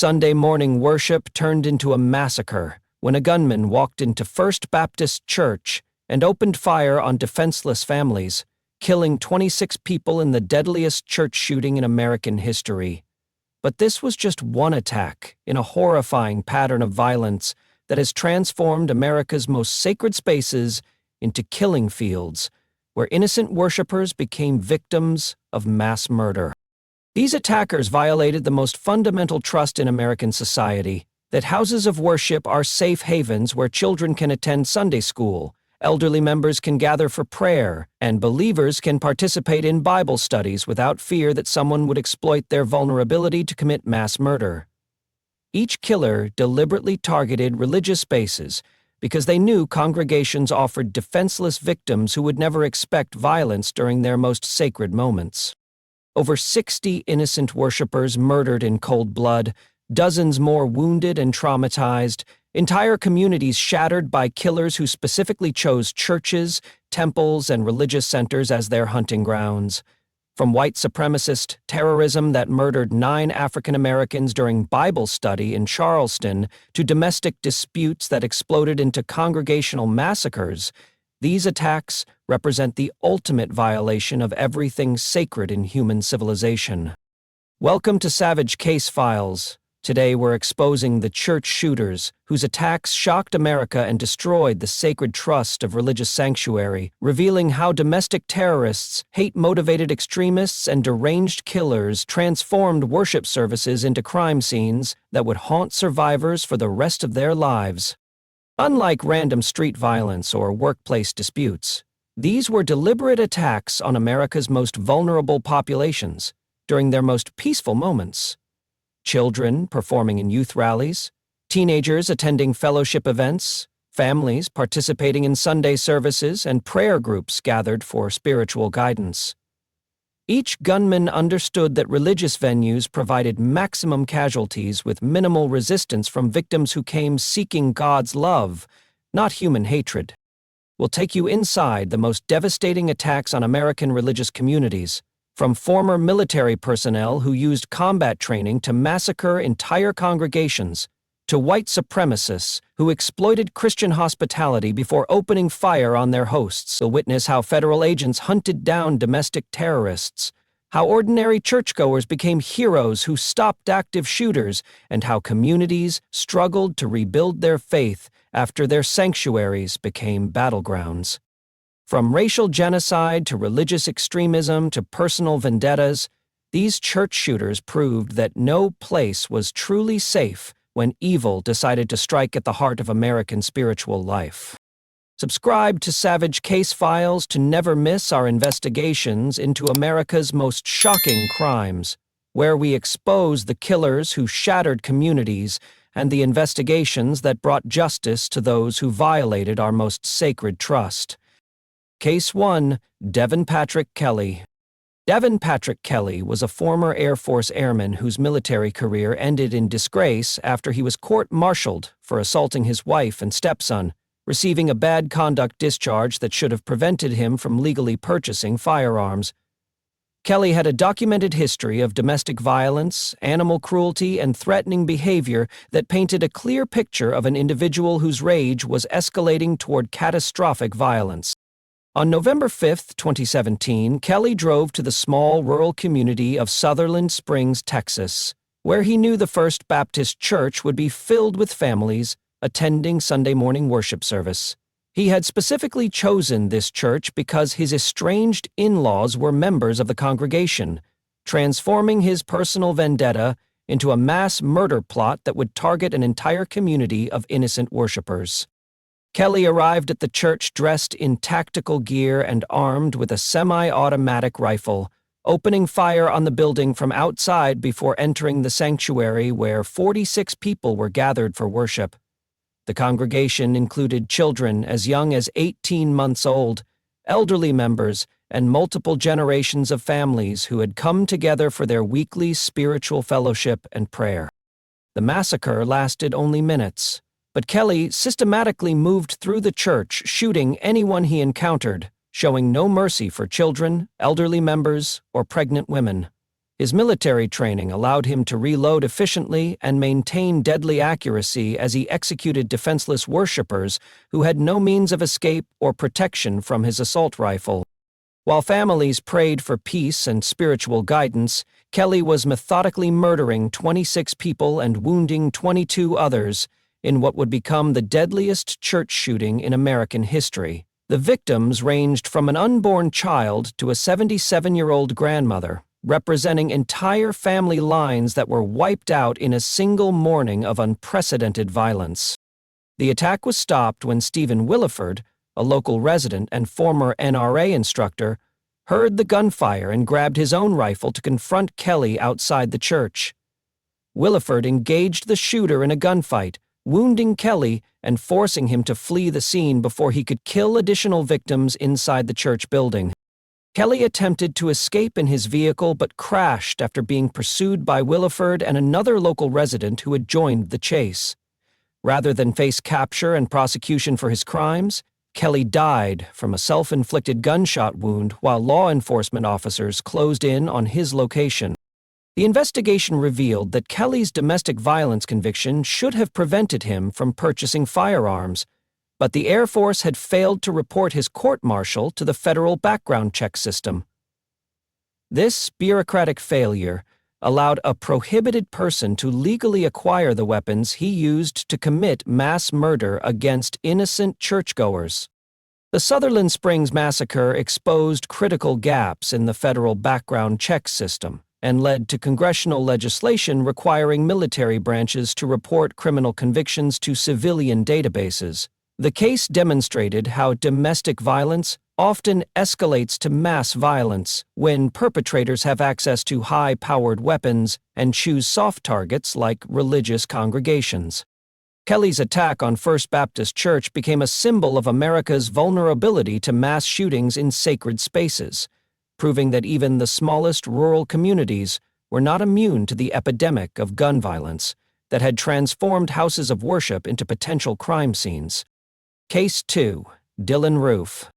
Sunday morning worship turned into a massacre when a gunman walked into First Baptist Church and opened fire on defenseless families, killing 26 people in the deadliest church shooting in American history. But this was just one attack in a horrifying pattern of violence that has transformed America's most sacred spaces into killing fields, where innocent worshipers became victims of mass murder. These attackers violated the most fundamental trust in American society, that houses of worship are safe havens where children can attend Sunday school, elderly members can gather for prayer, and believers can participate in Bible studies without fear that someone would exploit their vulnerability to commit mass murder. Each killer deliberately targeted religious spaces because they knew congregations offered defenseless victims who would never expect violence during their most sacred moments. Over 60 innocent worshipers murdered in cold blood, dozens more wounded and traumatized, entire communities shattered by killers who specifically chose churches, temples, and religious centers as their hunting grounds. From white supremacist terrorism that murdered 9 African Americans during Bible study in Charleston to domestic disputes that exploded into congregational massacres, these attacks represent the ultimate violation of everything sacred in human civilization. Welcome to Savage Case Files. Today we're exposing the church shooters whose attacks shocked America and destroyed the sacred trust of religious sanctuary, revealing how domestic terrorists, hate-motivated extremists, and deranged killers transformed worship services into crime scenes that would haunt survivors for the rest of their lives. Unlike random street violence or workplace disputes, these were deliberate attacks on America's most vulnerable populations during their most peaceful moments. Children performing in youth rallies, teenagers attending fellowship events, families participating in Sunday services, and prayer groups gathered for spiritual guidance. Each gunman understood that religious venues provided maximum casualties with minimal resistance from victims who came seeking God's love, not human hatred. We'll take you inside the most devastating attacks on American religious communities, from former military personnel who used combat training to massacre entire congregations, to white supremacists who exploited Christian hospitality before opening fire on their hosts. We'll witness how federal agents hunted down domestic terrorists, how ordinary churchgoers became heroes who stopped active shooters, and how communities struggled to rebuild their faith after their sanctuaries became battlegrounds. From racial genocide to religious extremism to personal vendettas, these church shooters proved that no place was truly safe when evil decided to strike at the heart of American spiritual life. Subscribe to Savage Case Files to never miss our investigations into America's most shocking crimes, where we expose the killers who shattered communities and the investigations that brought justice to those who violated our most sacred trust. Case 1. Devin Patrick Kelly. Devin Patrick Kelly was a former Air Force airman whose military career ended in disgrace after he was court-martialed for assaulting his wife and stepson, receiving a bad conduct discharge that should have prevented him from legally purchasing firearms. Kelly had a documented history of domestic violence, animal cruelty, and threatening behavior that painted a clear picture of an individual whose rage was escalating toward catastrophic violence. On November 5, 2017, Kelly drove to the small rural community of Sutherland Springs, Texas, where he knew the First Baptist Church would be filled with families attending Sunday morning worship service. He had specifically chosen this church because his estranged in-laws were members of the congregation, transforming his personal vendetta into a mass murder plot that would target an entire community of innocent worshipers. Kelly arrived at the church dressed in tactical gear and armed with a semi-automatic rifle, opening fire on the building from outside before entering the sanctuary where 46 people were gathered for worship. The congregation included children as young as 18 months old, elderly members, and multiple generations of families who had come together for their weekly spiritual fellowship and prayer. The massacre lasted only minutes, but Kelly systematically moved through the church, shooting anyone he encountered, showing no mercy for children, elderly members, or pregnant women. His military training allowed him to reload efficiently and maintain deadly accuracy as he executed defenseless worshippers who had no means of escape or protection from his assault rifle. While families prayed for peace and spiritual guidance, Kelly was methodically murdering 26 people and wounding 22 others in what would become the deadliest church shooting in American history. The victims ranged from an unborn child to a 77-year-old grandmother, representing entire family lines that were wiped out in a single morning of unprecedented violence. The attack was stopped when Stephen Williford, a local resident and former NRA instructor, heard the gunfire and grabbed his own rifle to confront Kelly outside the church. Williford engaged the shooter in a gunfight, wounding Kelly and forcing him to flee the scene before he could kill additional victims inside the church building. Kelly attempted to escape in his vehicle but crashed after being pursued by Williford and another local resident who had joined the chase. Rather than face capture and prosecution for his crimes, Kelly died from a self-inflicted gunshot wound while law enforcement officers closed in on his location. The investigation revealed that Kelly's domestic violence conviction should have prevented him from purchasing firearms, but the Air Force had failed to report his court-martial to the federal background check system. This bureaucratic failure allowed a prohibited person to legally acquire the weapons he used to commit mass murder against innocent churchgoers. The Sutherland Springs massacre exposed critical gaps in the federal background check system and led to congressional legislation requiring military branches to report criminal convictions to civilian databases. The case demonstrated how domestic violence often escalates to mass violence when perpetrators have access to high-powered weapons and choose soft targets like religious congregations. Kelly's attack on First Baptist Church became a symbol of America's vulnerability to mass shootings in sacred spaces, proving that even the smallest rural communities were not immune to the epidemic of gun violence that had transformed houses of worship into potential crime scenes. Case 2. Dylan Roof.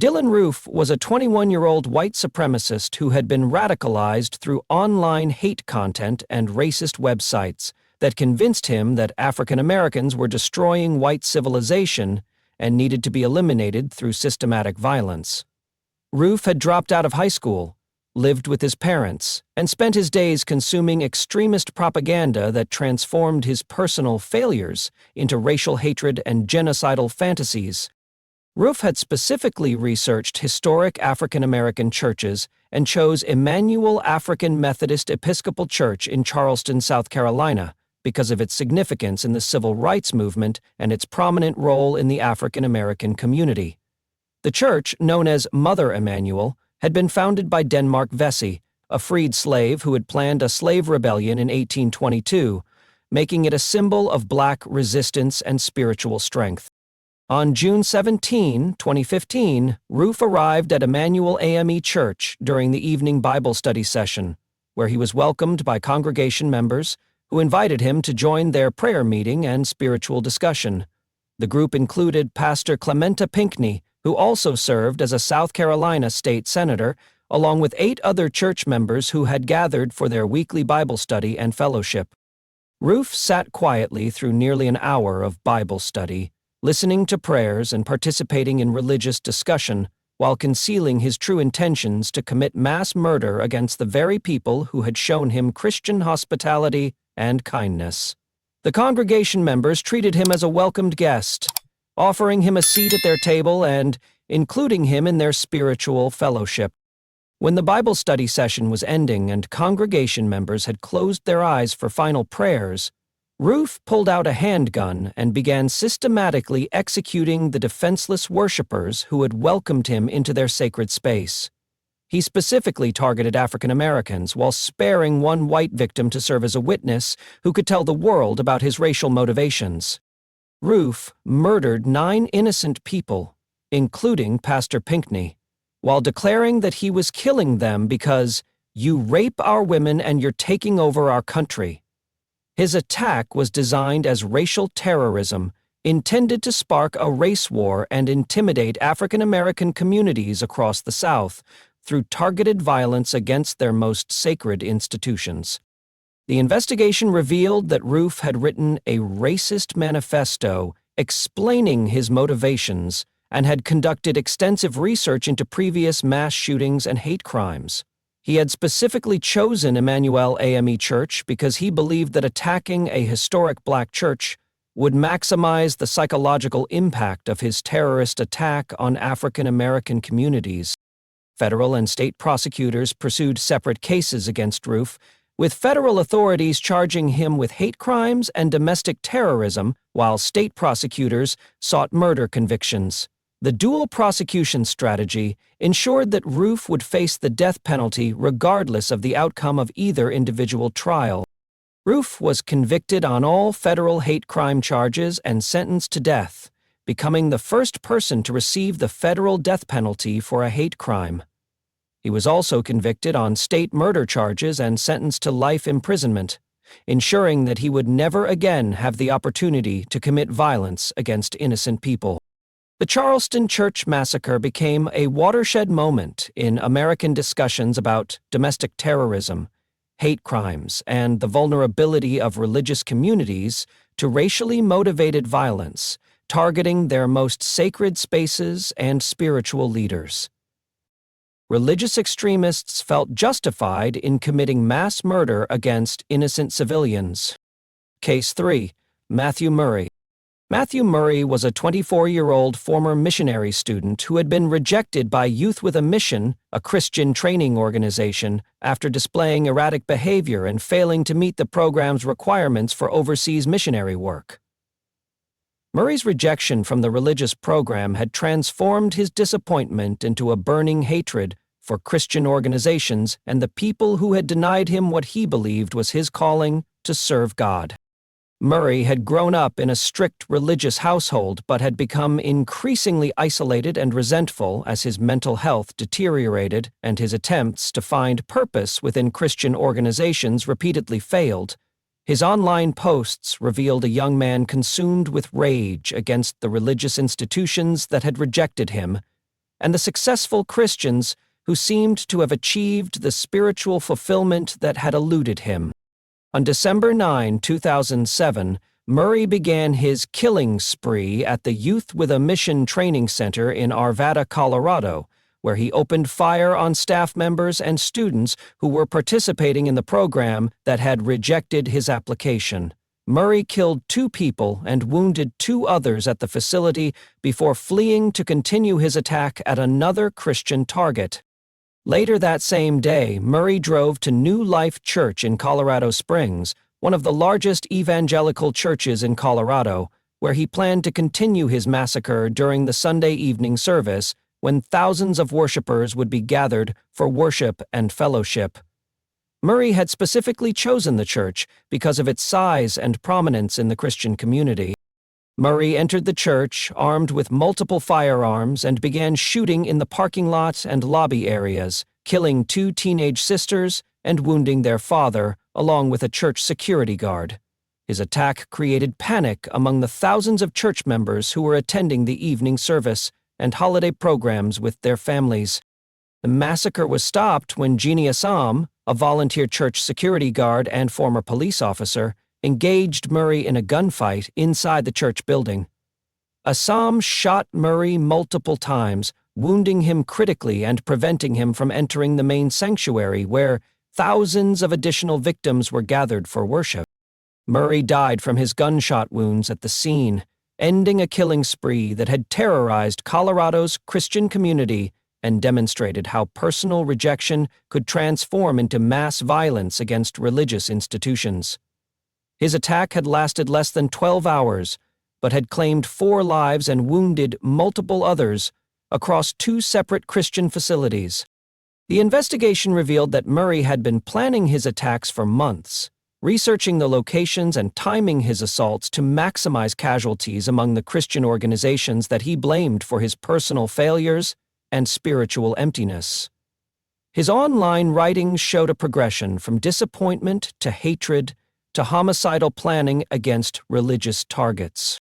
Dylan Roof was a 21-year-old white supremacist who had been radicalized through online hate content and racist websites that convinced him that African Americans were destroying white civilization and needed to be eliminated through systematic violence. Roof had dropped out of high school, lived with his parents, and spent his days consuming extremist propaganda that transformed his personal failures into racial hatred and genocidal fantasies. Roof had specifically researched historic African American churches and chose Emmanuel African Methodist Episcopal Church in Charleston, South Carolina, because of its significance in the civil rights movement and its prominent role in the African American community. The church, known as Mother Emmanuel, had been founded by Denmark Vesey, a freed slave who had planned a slave rebellion in 1822, making it a symbol of Black resistance and spiritual strength. On June 17, 2015, Roof arrived at Emmanuel AME Church during the evening Bible study session, where he was welcomed by congregation members who invited him to join their prayer meeting and spiritual discussion. The group included Pastor Clementa Pinckney, who also served as a South Carolina state senator, along with 8 other church members who had gathered for their weekly Bible study and fellowship. Roof sat quietly through nearly an hour of Bible study, listening to prayers and participating in religious discussion, while concealing his true intentions to commit mass murder against the very people who had shown him Christian hospitality and kindness. The congregation members treated him as a welcomed guest, offering him a seat at their table and including him in their spiritual fellowship. When the Bible study session was ending and congregation members had closed their eyes for final prayers, Roof pulled out a handgun and began systematically executing the defenseless worshipers who had welcomed him into their sacred space. He specifically targeted African Americans while sparing one white victim to serve as a witness who could tell the world about his racial motivations. Roof murdered 9 innocent people, including Pastor Pinckney, while declaring that he was killing them because "you rape our women and you're taking over our country." His attack was designed as racial terrorism, intended to spark a race war and intimidate African American communities across the South, through targeted violence against their most sacred institutions. The investigation revealed that Roof had written a racist manifesto explaining his motivations and had conducted extensive research into previous mass shootings and hate crimes. He had specifically chosen Emmanuel AME Church because he believed that attacking a historic black church would maximize the psychological impact of his terrorist attack on African American communities. Federal and state prosecutors pursued separate cases against Roof, with federal authorities charging him with hate crimes and domestic terrorism, while state prosecutors sought murder convictions. The dual prosecution strategy ensured that Roof would face the death penalty regardless of the outcome of either individual trial. Roof was convicted on all federal hate crime charges and sentenced to death, becoming the first person to receive the federal death penalty for a hate crime. He was also convicted on state murder charges and sentenced to life imprisonment, ensuring that he would never again have the opportunity to commit violence against innocent people. The Charleston church massacre became a watershed moment in American discussions about domestic terrorism, hate crimes, and the vulnerability of religious communities to racially motivated violence, targeting their most sacred spaces and spiritual leaders. Religious extremists felt justified in committing mass murder against innocent civilians. Case 3. Matthew Murray. Matthew Murray was a 24-year-old former missionary student who had been rejected by Youth with a Mission, a Christian training organization, after displaying erratic behavior and failing to meet the program's requirements for overseas missionary work. Murray's rejection from the religious program had transformed his disappointment into a burning hatred for Christian organizations and the people who had denied him what he believed was his calling to serve God. Murray had grown up in a strict religious household but had become increasingly isolated and resentful as his mental health deteriorated and his attempts to find purpose within Christian organizations repeatedly failed. His online posts revealed a young man consumed with rage against the religious institutions that had rejected him, and the successful Christians who seemed to have achieved the spiritual fulfillment that had eluded him. On December 9, 2007, Murray began his killing spree at the Youth with a Mission Training Center in Arvada, Colorado, where he opened fire on staff members and students who were participating in the program that had rejected his application. Murray killed 2 people and wounded 2 others at the facility before fleeing to continue his attack at another Christian target. Later that same day, Murray drove to New Life Church in Colorado Springs, one of the largest evangelical churches in Colorado, where he planned to continue his massacre during the Sunday evening service, when thousands of worshipers would be gathered for worship and fellowship. Murray had specifically chosen the church because of its size and prominence in the Christian community. Murray entered the church armed with multiple firearms and began shooting in the parking lot and lobby areas, killing 2 teenage sisters and wounding their father, along with a church security guard. His attack created panic among the thousands of church members who were attending the evening service and holiday programs with their families. The massacre was stopped when Jeannie Assam, a volunteer church security guard and former police officer, engaged Murray in a gunfight inside the church building. Assam shot Murray multiple times, wounding him critically and preventing him from entering the main sanctuary where thousands of additional victims were gathered for worship. Murray died from his gunshot wounds at the scene, ending a killing spree that had terrorized Colorado's Christian community and demonstrated how personal rejection could transform into mass violence against religious institutions. His attack had lasted less than 12 hours, but had claimed 4 lives and wounded multiple others across 2 separate Christian facilities. The investigation revealed that Murray had been planning his attacks for months, researching the locations and timing his assaults to maximize casualties among the Christian organizations that he blamed for his personal failures and spiritual emptiness. His online writings showed a progression from disappointment to hatred to homicidal planning against religious targets.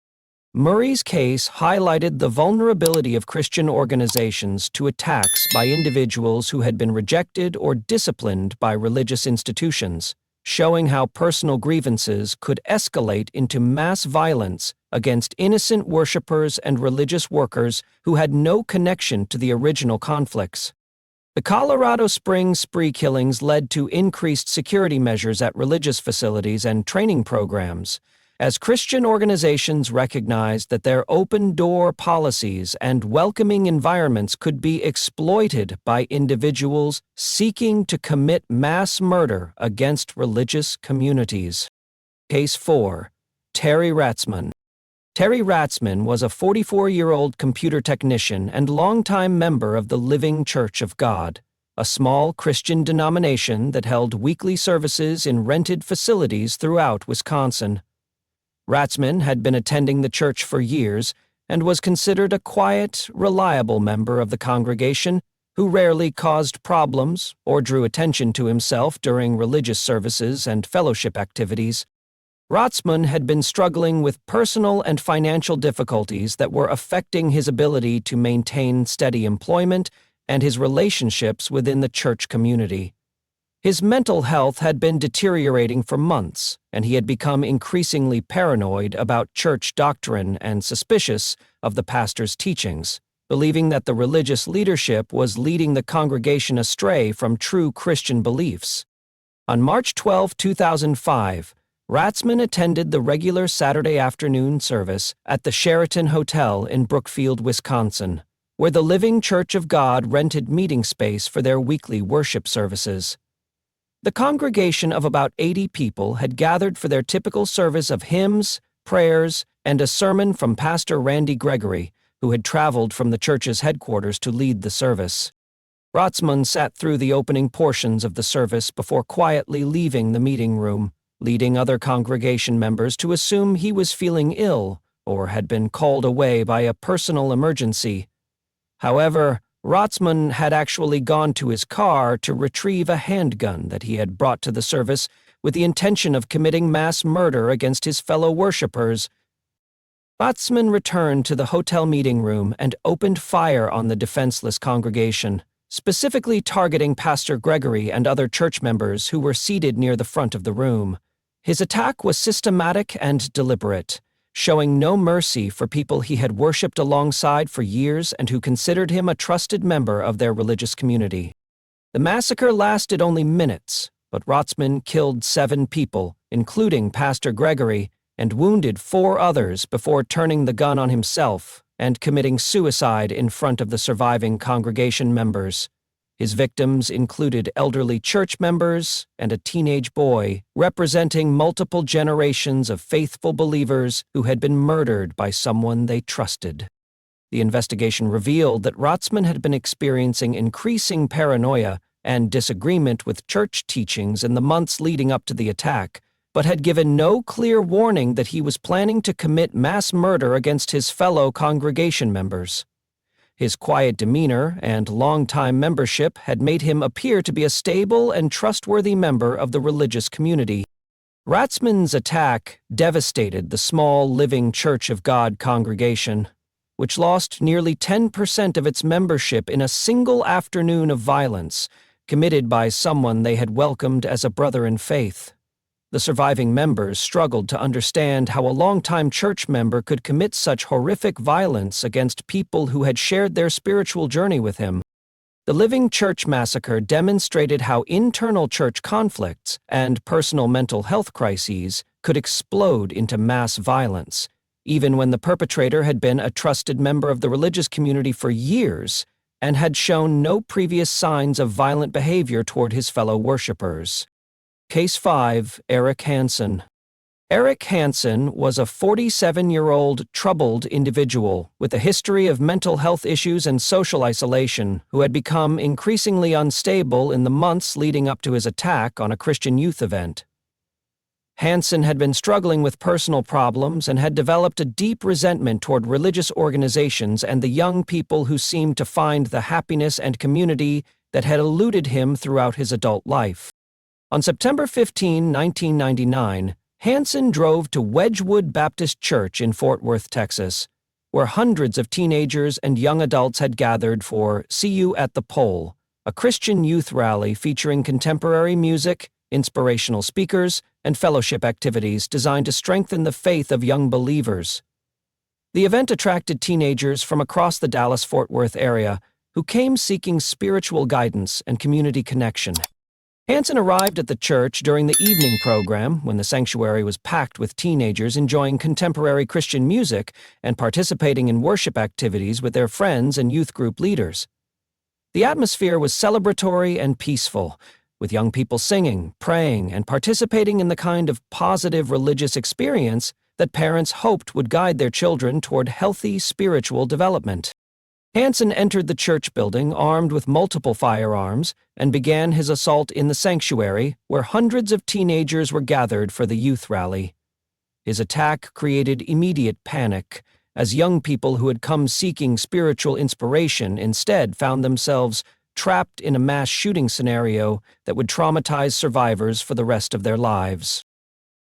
Murray's case highlighted the vulnerability of Christian organizations to attacks by individuals who had been rejected or disciplined by religious institutions, showing how personal grievances could escalate into mass violence against innocent worshipers and religious workers who had no connection to the original conflicts. The Colorado Springs spree killings led to increased security measures at religious facilities and training programs, as Christian organizations recognized that their open-door policies and welcoming environments could be exploited by individuals seeking to commit mass murder against religious communities. Case 4. Terry Ratzman. Terry Ratzman was a 44-year-old computer technician and longtime member of the Living Church of God, a small Christian denomination that held weekly services in rented facilities throughout Wisconsin. Ratzman had been attending the church for years and was considered a quiet, reliable member of the congregation who rarely caused problems or drew attention to himself during religious services and fellowship activities. Ratzman had been struggling with personal and financial difficulties that were affecting his ability to maintain steady employment and his relationships within the church community. His mental health had been deteriorating for months, and he had become increasingly paranoid about church doctrine and suspicious of the pastor's teachings, believing that the religious leadership was leading the congregation astray from true Christian beliefs. On March 12, 2005, Ratzman attended the regular Saturday afternoon service at the Sheraton Hotel in Brookfield, Wisconsin, where the Living Church of God rented meeting space for their weekly worship services. The congregation of about 80 people had gathered for their typical service of hymns, prayers, and a sermon from Pastor Randy Gregory, who had traveled from the church's headquarters to lead the service. Ratzman sat through the opening portions of the service before quietly leaving the meeting room, leading other congregation members to assume he was feeling ill or had been called away by a personal emergency. However, Ratzman had actually gone to his car to retrieve a handgun that he had brought to the service with the intention of committing mass murder against his fellow worshippers. Ratzman returned to the hotel meeting room and opened fire on the defenseless congregation, specifically targeting Pastor Gregory and other church members who were seated near the front of the room. His attack was systematic and deliberate, showing no mercy for people he had worshipped alongside for years and who considered him a trusted member of their religious community. The massacre lasted only minutes, but Ratzman killed 7 people, including Pastor Gregory, and wounded 4 others before turning the gun on himself and committing suicide in front of the surviving congregation members. His victims included elderly church members and a teenage boy, representing multiple generations of faithful believers who had been murdered by someone they trusted. The investigation revealed that Ratzman had been experiencing increasing paranoia and disagreement with church teachings in the months leading up to the attack, but had given no clear warning that he was planning to commit mass murder against his fellow congregation members. His quiet demeanor and long-time membership had made him appear to be a stable and trustworthy member of the religious community. Ratzman's attack devastated the small Living Church of God congregation, which lost nearly 10% of its membership in a single afternoon of violence committed by someone they had welcomed as a brother in faith. The surviving members struggled to understand how a longtime church member could commit such horrific violence against people who had shared their spiritual journey with him. The Living Church massacre demonstrated how internal church conflicts and personal mental health crises could explode into mass violence, even when the perpetrator had been a trusted member of the religious community for years and had shown no previous signs of violent behavior toward his fellow worshippers. Case 5. Eric Hansen. Eric Hansen was a 47-year-old troubled individual with a history of mental health issues and social isolation who had become increasingly unstable in the months leading up to his attack on a Christian youth event. Hansen had been struggling with personal problems and had developed a deep resentment toward religious organizations and the young people who seemed to find the happiness and community that had eluded him throughout his adult life. On September 15, 1999, Hansen drove to Wedgwood Baptist Church in Fort Worth, Texas, where hundreds of teenagers and young adults had gathered for See You at the Pole, a Christian youth rally featuring contemporary music, inspirational speakers, and fellowship activities designed to strengthen the faith of young believers. The event attracted teenagers from across the Dallas-Fort Worth area who came seeking spiritual guidance and community connection. Hansen arrived at the church during the evening program when the sanctuary was packed with teenagers enjoying contemporary Christian music and participating in worship activities with their friends and youth group leaders. The atmosphere was celebratory and peaceful, with young people singing, praying, and participating in the kind of positive religious experience that parents hoped would guide their children toward healthy spiritual development. Hansen entered the church building armed with multiple firearms and began his assault in the sanctuary where hundreds of teenagers were gathered for the youth rally. His attack created immediate panic, as young people who had come seeking spiritual inspiration instead found themselves trapped in a mass shooting scenario that would traumatize survivors for the rest of their lives.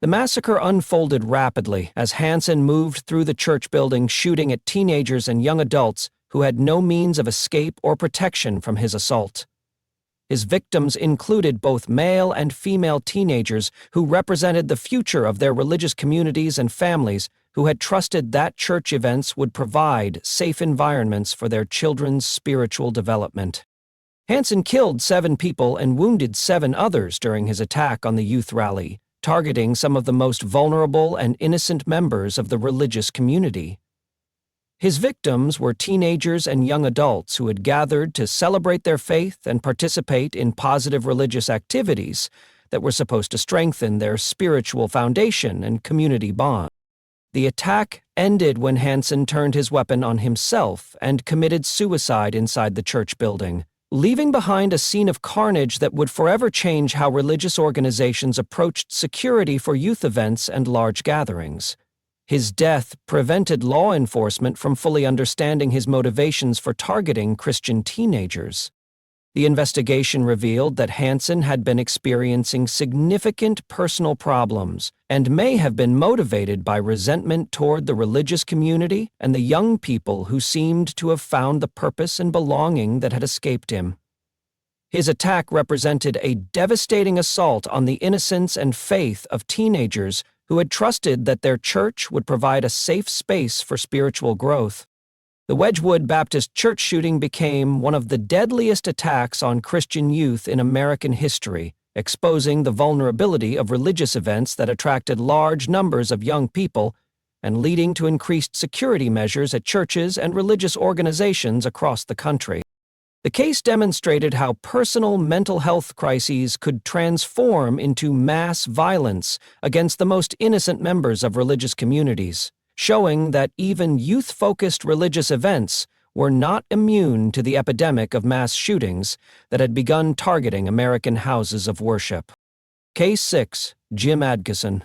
The massacre unfolded rapidly as Hansen moved through the church building shooting at teenagers and young adults who had no means of escape or protection from his assault. His victims included both male and female teenagers who represented the future of their religious communities and families who had trusted that church events would provide safe environments for their children's spiritual development. Hansen killed 7 people and wounded 7 others during his attack on the youth rally, targeting some of the most vulnerable and innocent members of the religious community. His victims were teenagers and young adults who had gathered to celebrate their faith and participate in positive religious activities that were supposed to strengthen their spiritual foundation and community bond. The attack ended when Hansen turned his weapon on himself and committed suicide inside the church building, leaving behind a scene of carnage that would forever change how religious organizations approached security for youth events and large gatherings. His death prevented law enforcement from fully understanding his motivations for targeting Christian teenagers. The investigation revealed that Hansen had been experiencing significant personal problems and may have been motivated by resentment toward the religious community and the young people who seemed to have found the purpose and belonging that had escaped him. His attack represented a devastating assault on the innocence and faith of teenagers who had trusted that their church would provide a safe space for spiritual growth. The Wedgwood Baptist Church shooting became one of the deadliest attacks on Christian youth in American history, exposing the vulnerability of religious events that attracted large numbers of young people and leading to increased security measures at churches and religious organizations across the country. The case demonstrated how personal mental health crises could transform into mass violence against the most innocent members of religious communities, showing that even youth-focused religious events were not immune to the epidemic of mass shootings that had begun targeting American houses of worship. Case 6. Jim Adkisson.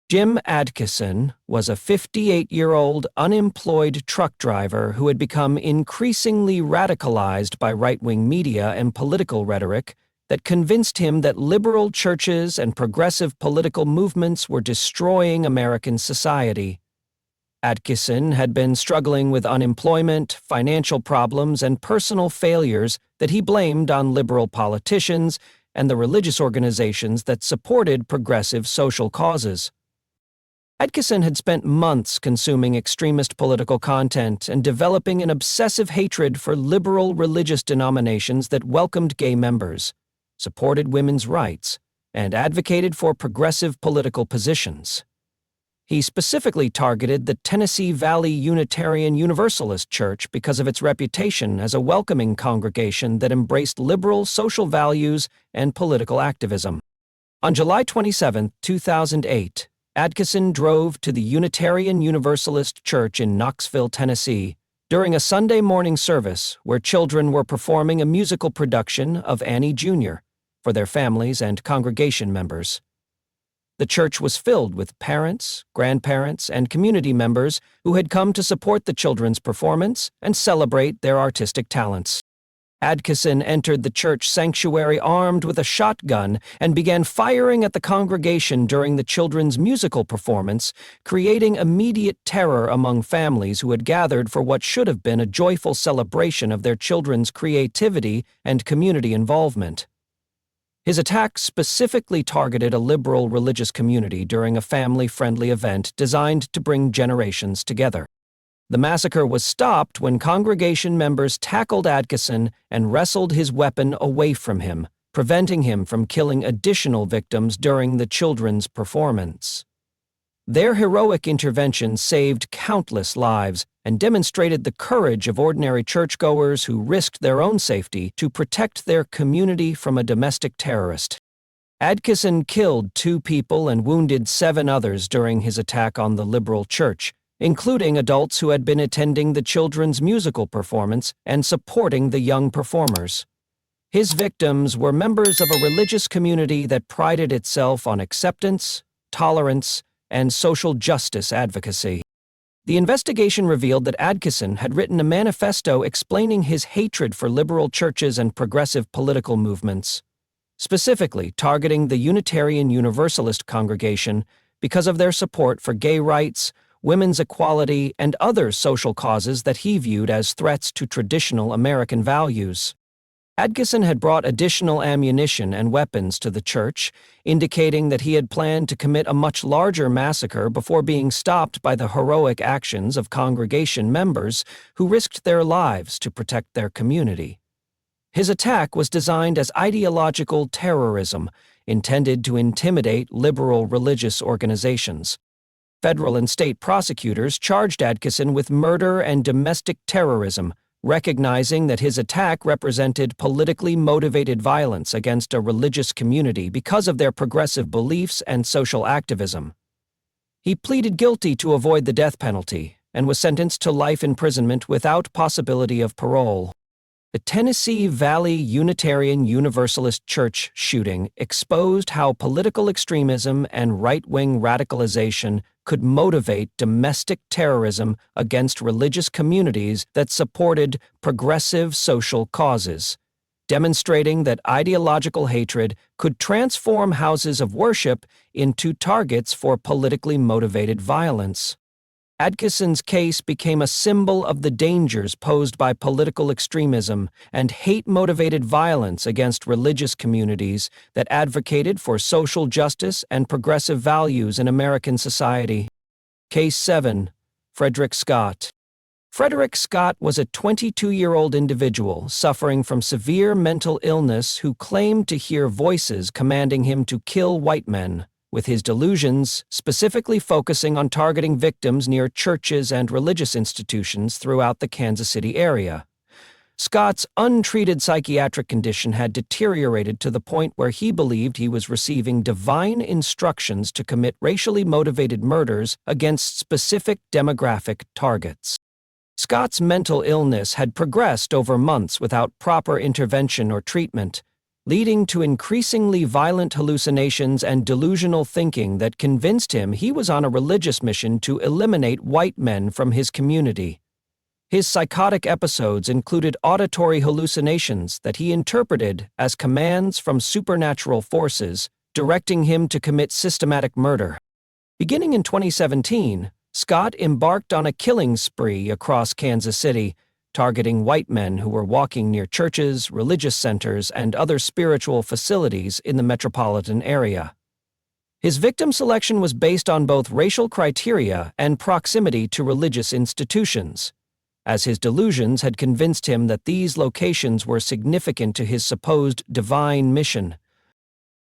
Jim Adkisson was a 58-year-old unemployed truck driver who had become increasingly radicalized by right-wing media and political rhetoric that convinced him that liberal churches and progressive political movements were destroying American society. Adkisson had been struggling with unemployment, financial problems, and personal failures that he blamed on liberal politicians and the religious organizations that supported progressive social causes. Adkisson had spent months consuming extremist political content and developing an obsessive hatred for liberal religious denominations that welcomed gay members, supported women's rights, and advocated for progressive political positions. He specifically targeted the Tennessee Valley Unitarian Universalist Church because of its reputation as a welcoming congregation that embraced liberal social values and political activism. On July 27, 2008, Adkisson drove to the Unitarian Universalist Church in Knoxville, Tennessee, during a Sunday morning service where children were performing a musical production of Annie Jr. for their families and congregation members. The church was filled with parents, grandparents, and community members who had come to support the children's performance and celebrate their artistic talents. Adkison entered the church sanctuary armed with a shotgun and began firing at the congregation during the children's musical performance, creating immediate terror among families who had gathered for what should have been a joyful celebration of their children's creativity and community involvement. His attack specifically targeted a liberal religious community during a family-friendly event designed to bring generations together. The massacre was stopped when congregation members tackled Adkison and wrestled his weapon away from him, preventing him from killing additional victims during the children's performance. Their heroic intervention saved countless lives and demonstrated the courage of ordinary churchgoers who risked their own safety to protect their community from a domestic terrorist. Adkison killed 2 people and wounded 7 others during his attack on the liberal church, including adults who had been attending the children's musical performance and supporting the young performers. His victims were members of a religious community that prided itself on acceptance, tolerance, and social justice advocacy. The investigation revealed that Adkison had written a manifesto explaining his hatred for liberal churches and progressive political movements, specifically targeting the Unitarian Universalist congregation because of their support for gay rights, women's equality, and other social causes that he viewed as threats to traditional American values. Adkison had brought additional ammunition and weapons to the church, indicating that he had planned to commit a much larger massacre before being stopped by the heroic actions of congregation members who risked their lives to protect their community. His attack was designed as ideological terrorism, intended to intimidate liberal religious organizations. Federal and state prosecutors charged Adkison with murder and domestic terrorism, recognizing that his attack represented politically motivated violence against a religious community because of their progressive beliefs and social activism. He pleaded guilty to avoid the death penalty and was sentenced to life imprisonment without possibility of parole. The Tennessee Valley Unitarian Universalist Church shooting exposed how political extremism and right-wing radicalization could motivate domestic terrorism against religious communities that supported progressive social causes, demonstrating that ideological hatred could transform houses of worship into targets for politically motivated violence. Adkison's case became a symbol of the dangers posed by political extremism and hate-motivated violence against religious communities that advocated for social justice and progressive values in American society. Case 7. Frederick Scott. Frederick Scott was a 22-year-old individual suffering from severe mental illness who claimed to hear voices commanding him to kill white men, with his delusions specifically focusing on targeting victims near churches and religious institutions throughout the Kansas City area. Scott's untreated psychiatric condition had deteriorated to the point where he believed he was receiving divine instructions to commit racially motivated murders against specific demographic targets. Scott's mental illness had progressed over months without proper intervention or treatment, leading to increasingly violent hallucinations and delusional thinking that convinced him he was on a religious mission to eliminate white men from his community. His psychotic episodes included auditory hallucinations that he interpreted as commands from supernatural forces, directing him to commit systematic murder. Beginning in 2017, Scott embarked on a killing spree across Kansas City, targeting white men who were walking near churches, religious centers, and other spiritual facilities in the metropolitan area. His victim selection was based on both racial criteria and proximity to religious institutions, as his delusions had convinced him that these locations were significant to his supposed divine mission.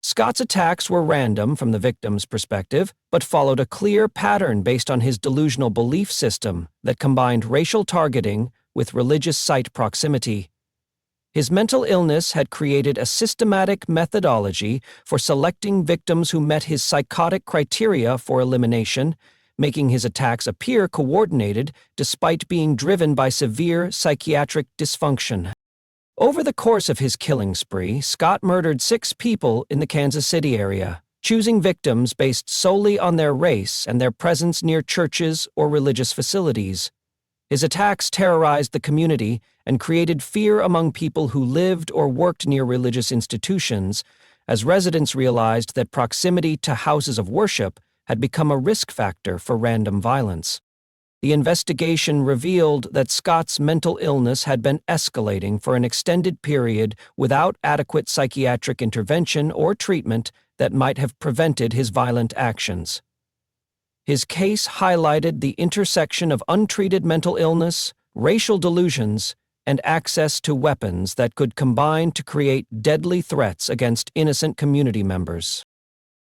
Scott's attacks were random from the victim's perspective, but followed a clear pattern based on his delusional belief system that combined racial targeting with religious site proximity. His mental illness had created a systematic methodology for selecting victims who met his psychotic criteria for elimination, making his attacks appear coordinated despite being driven by severe psychiatric dysfunction. Over the course of his killing spree, Scott murdered 6 people in the Kansas City area, choosing victims based solely on their race and their presence near churches or religious facilities. His attacks terrorized the community and created fear among people who lived or worked near religious institutions, as residents realized that proximity to houses of worship had become a risk factor for random violence. The investigation revealed that Scott's mental illness had been escalating for an extended period without adequate psychiatric intervention or treatment that might have prevented his violent actions. His case highlighted the intersection of untreated mental illness, racial delusions, and access to weapons that could combine to create deadly threats against innocent community members.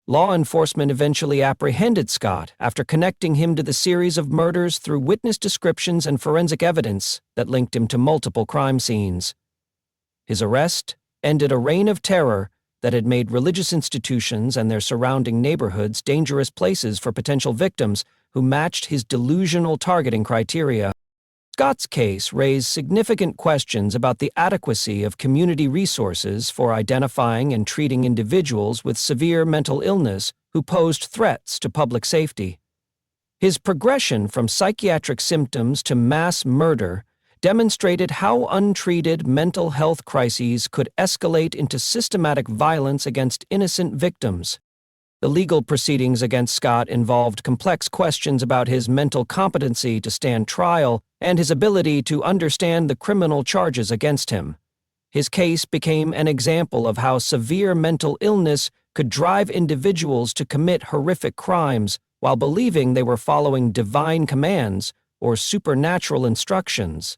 Law enforcement eventually apprehended Scott after connecting him to the series of murders through witness descriptions and forensic evidence that linked him to multiple crime scenes. His arrest ended a reign of terror that had made religious institutions and their surrounding neighborhoods dangerous places for potential victims who matched his delusional targeting criteria. Scott's case raised significant questions about the adequacy of community resources for identifying and treating individuals with severe mental illness who posed threats to public safety. His progression from psychiatric symptoms to mass murder demonstrated how untreated mental health crises could escalate into systematic violence against innocent victims. The legal proceedings against Scott involved complex questions about his mental competency to stand trial and his ability to understand the criminal charges against him. His case became an example of how severe mental illness could drive individuals to commit horrific crimes while believing they were following divine commands or supernatural instructions.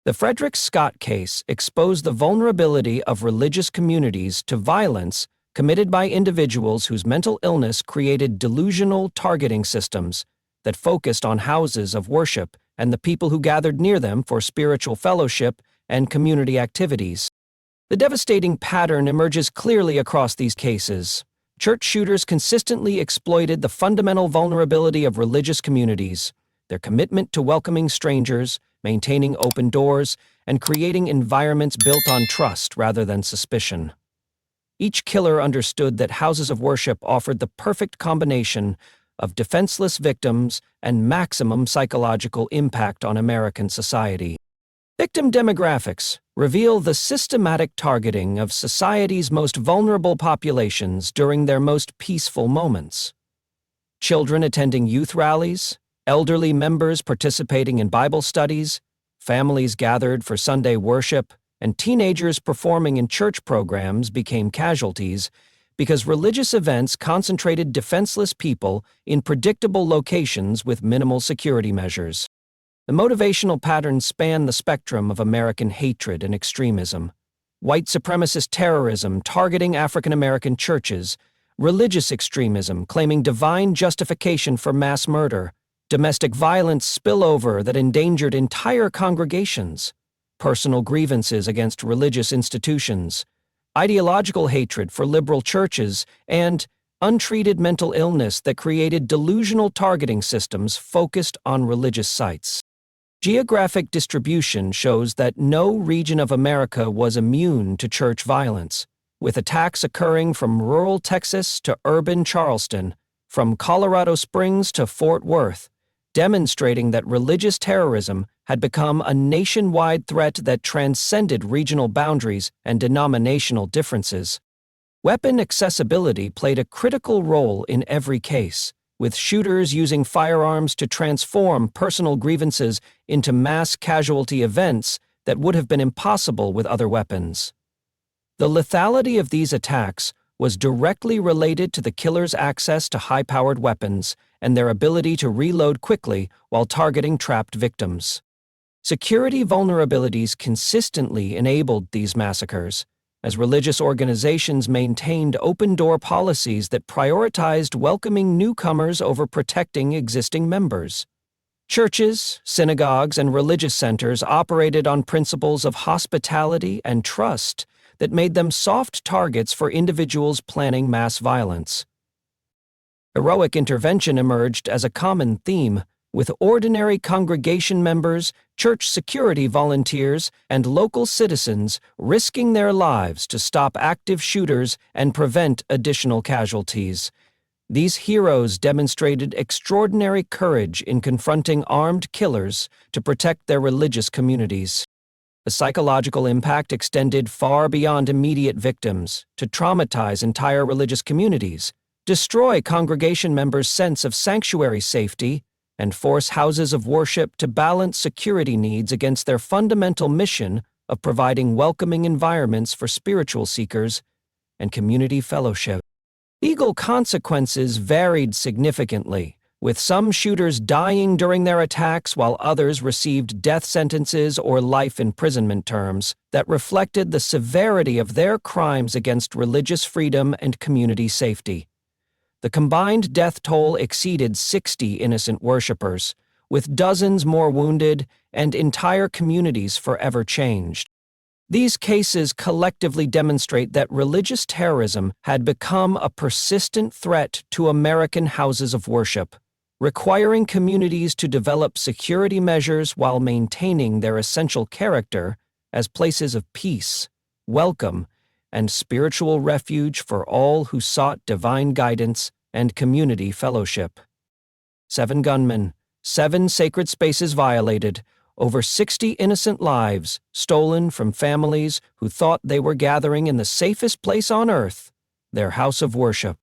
The Frederick Scott case exposed the vulnerability of religious communities to violence committed by individuals whose mental illness created delusional targeting systems that focused on houses of worship and the people who gathered near them for spiritual fellowship and community activities. The devastating pattern emerges clearly across these cases. Church shooters consistently exploited the fundamental vulnerability of religious communities, their commitment to welcoming strangers, maintaining open doors, and creating environments built on trust rather than suspicion. Each killer understood that houses of worship offered the perfect combination of defenseless victims and maximum psychological impact on American society. Victim demographics reveal the systematic targeting of society's most vulnerable populations during their most peaceful moments. Children attending youth rallies, elderly members participating in Bible studies, families gathered for Sunday worship, and teenagers performing in church programs became casualties because religious events concentrated defenseless people in predictable locations with minimal security measures. The motivational patterns span the spectrum of American hatred and extremism. White supremacist terrorism targeting African American churches, religious extremism claiming divine justification for mass murder, domestic violence spillover that endangered entire congregations, personal grievances against religious institutions, ideological hatred for liberal churches, and untreated mental illness that created delusional targeting systems focused on religious sites. Geographic distribution shows that no region of America was immune to church violence, with attacks occurring from rural Texas to urban Charleston, from Colorado Springs to Fort Worth, demonstrating that religious terrorism had become a nationwide threat that transcended regional boundaries and denominational differences. Weapon accessibility played a critical role in every case, with shooters using firearms to transform personal grievances into mass casualty events that would have been impossible with other weapons. The lethality of these attacks was directly related to the killer's access to high-powered weapons and their ability to reload quickly while targeting trapped victims. Security vulnerabilities consistently enabled these massacres, as religious organizations maintained open-door policies that prioritized welcoming newcomers over protecting existing members. Churches, synagogues, and religious centers operated on principles of hospitality and trust that made them soft targets for individuals planning mass violence. Heroic intervention emerged as a common theme, with ordinary congregation members, church security volunteers, and local citizens risking their lives to stop active shooters and prevent additional casualties. These heroes demonstrated extraordinary courage in confronting armed killers to protect their religious communities. The psychological impact extended far beyond immediate victims to traumatize entire religious communities, destroy congregation members' sense of sanctuary safety, and force houses of worship to balance security needs against their fundamental mission of providing welcoming environments for spiritual seekers and community fellowship. Legal consequences varied significantly, with some shooters dying during their attacks while others received death sentences or life imprisonment terms that reflected the severity of their crimes against religious freedom and community safety. The combined death toll exceeded 60 innocent worshippers, with dozens more wounded and entire communities forever changed. These cases collectively demonstrate that religious terrorism had become a persistent threat to American houses of worship, requiring communities to develop security measures while maintaining their essential character as places of peace, welcome, and spiritual refuge for all who sought divine guidance and community fellowship. 7 gunmen, 7 sacred spaces violated, over 60 innocent lives stolen from families who thought they were gathering in the safest place on earth, their house of worship.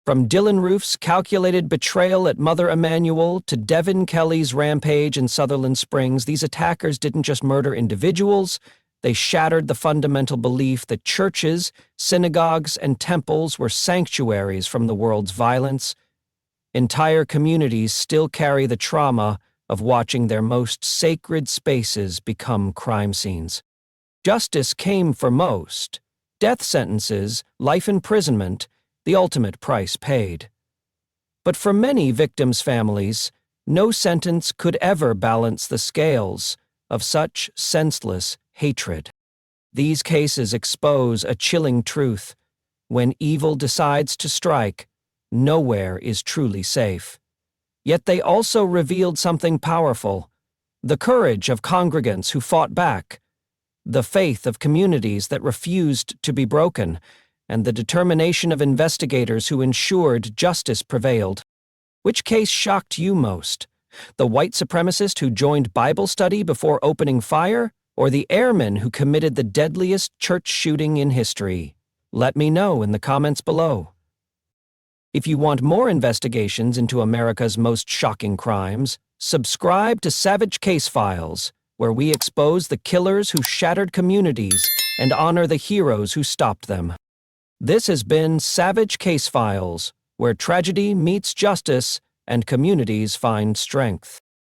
From Dylan Roof's calculated betrayal at Mother Emanuel to Devin Kelly's rampage in Sutherland Springs, these attackers didn't just murder individuals, they shattered the fundamental belief that churches, synagogues, and temples were sanctuaries from the world's violence. Entire communities still carry the trauma of watching their most sacred spaces become crime scenes. Justice came for most. Death sentences, life imprisonment, the ultimate price paid. But for many victims' families, no sentence could ever balance the scales of such senseless hatred. These cases expose a chilling truth. When evil decides to strike, nowhere is truly safe. Yet they also revealed something powerful: the courage of congregants who fought back, the faith of communities that refused to be broken, and the determination of investigators who ensured justice prevailed. Which case shocked you most? The white supremacist who joined Bible study before opening fire, or the airman who committed the deadliest church shooting in history? Let me know in the comments below. If you want more investigations into America's most shocking crimes, subscribe to Savage Case Files, where we expose the killers who shattered communities and honor the heroes who stopped them. This has been Savage Case Files, where tragedy meets justice and communities find strength.